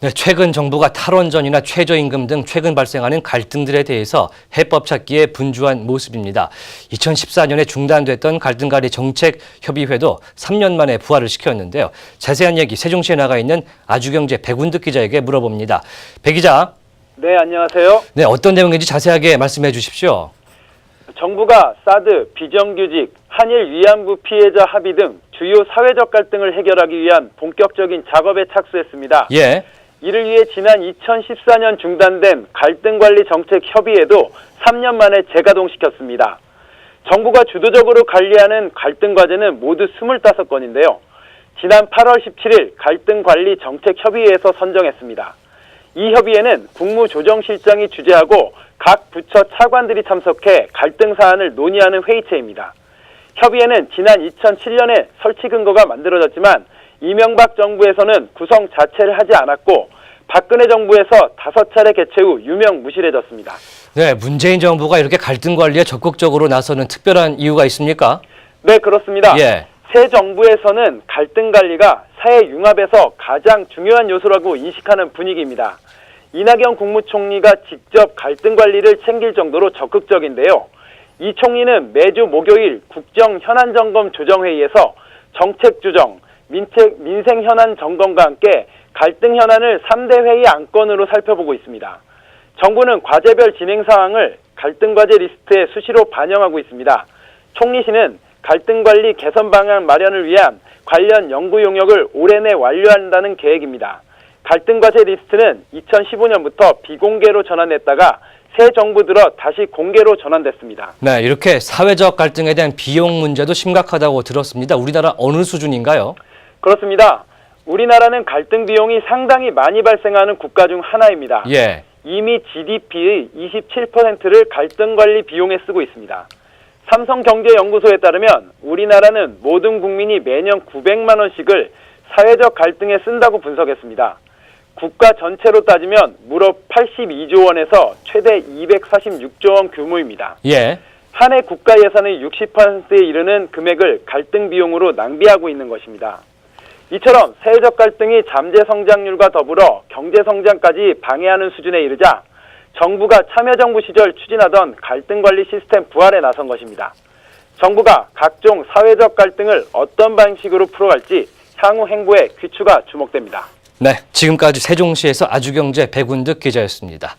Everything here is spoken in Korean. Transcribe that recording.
네, 최근 정부가 탈원전이나 최저임금 등 최근 발생하는 갈등들에 대해서 해법 찾기에 분주한 모습입니다. 2014년에 중단됐던 갈등관리 정책협의회도 3년 만에 부활을 시켰는데요. 자세한 얘기 세종시에 나가 있는 아주경제 백운득 기자에게 물어봅니다. 백 기자. 네, 안녕하세요. 네, 어떤 내용인지 자세하게 말씀해 주십시오. 정부가 사드, 비정규직, 한일 위안부 피해자 합의 등 주요 사회적 갈등을 해결하기 위한 본격적인 작업에 착수했습니다. 예. 이를 위해 지난 2014년 중단된 갈등관리 정책 협의회도 3년 만에 재가동시켰습니다. 정부가 주도적으로 관리하는 갈등 과제는 모두 25건인데요. 지난 8월 17일 갈등관리 정책협의회에서 선정했습니다. 이 협의회는 국무조정실장이 주재하고 각 부처 차관들이 참석해 갈등 사안을 논의하는 회의체입니다. 협의회는 지난 2007년에 설치 근거가 만들어졌지만 이명박 정부에서는 구성 자체를 하지 않았고 박근혜 정부에서 5차례 개최 후 유명무실해졌습니다. 네, 문재인 정부가 이렇게 갈등 관리에 적극적으로 나서는 특별한 이유가 있습니까? 네, 그렇습니다. 예. 새 정부에서는 갈등 관리가 사회 융합에서 가장 중요한 요소라고 인식하는 분위기입니다. 이낙연 국무총리가 직접 갈등 관리를 챙길 정도로 적극적인데요. 이 총리는 매주 목요일 국정 현안 점검 조정회의에서 정책 조정, 민생 현안 점검과 함께 갈등 현안을 3대 회의 안건으로 살펴보고 있습니다. 정부는 과제별 진행 사항을 갈등 과제 리스트에 수시로 반영하고 있습니다. 총리실은 갈등 관리 개선 방안 마련을 위한 관련 연구 용역을 올해 내 완료한다는 계획입니다. 갈등 과제 리스트는 2015년부터 비공개로 전환됐다가 새 정부 들어 다시 공개로 전환됐습니다. 네, 이렇게 사회적 갈등에 대한 비용 문제도 심각하다고 들었습니다. 우리나라 어느 수준인가요? 그렇습니다. 우리나라는 갈등 비용이 상당히 많이 발생하는 국가 중 하나입니다. 예. 이미 GDP의 27%를 갈등 관리 비용에 쓰고 있습니다. 삼성경제연구소에 따르면 우리나라는 모든 국민이 매년 900만 원씩을 사회적 갈등에 쓴다고 분석했습니다. 국가 전체로 따지면 무려 82조 원에서 최대 246조 원 규모입니다. 예. 한 해 국가 예산의 60%에 이르는 금액을 갈등 비용으로 낭비하고 있는 것입니다. 이처럼 사회적 갈등이 잠재 성장률과 더불어 경제 성장까지 방해하는 수준에 이르자 정부가 참여정부 시절 추진하던 갈등관리 시스템 부활에 나선 것입니다. 정부가 각종 사회적 갈등을 어떤 방식으로 풀어갈지 향후 행보에 귀추가 주목됩니다. 네, 지금까지 세종시에서 아주경제 백운득 기자였습니다.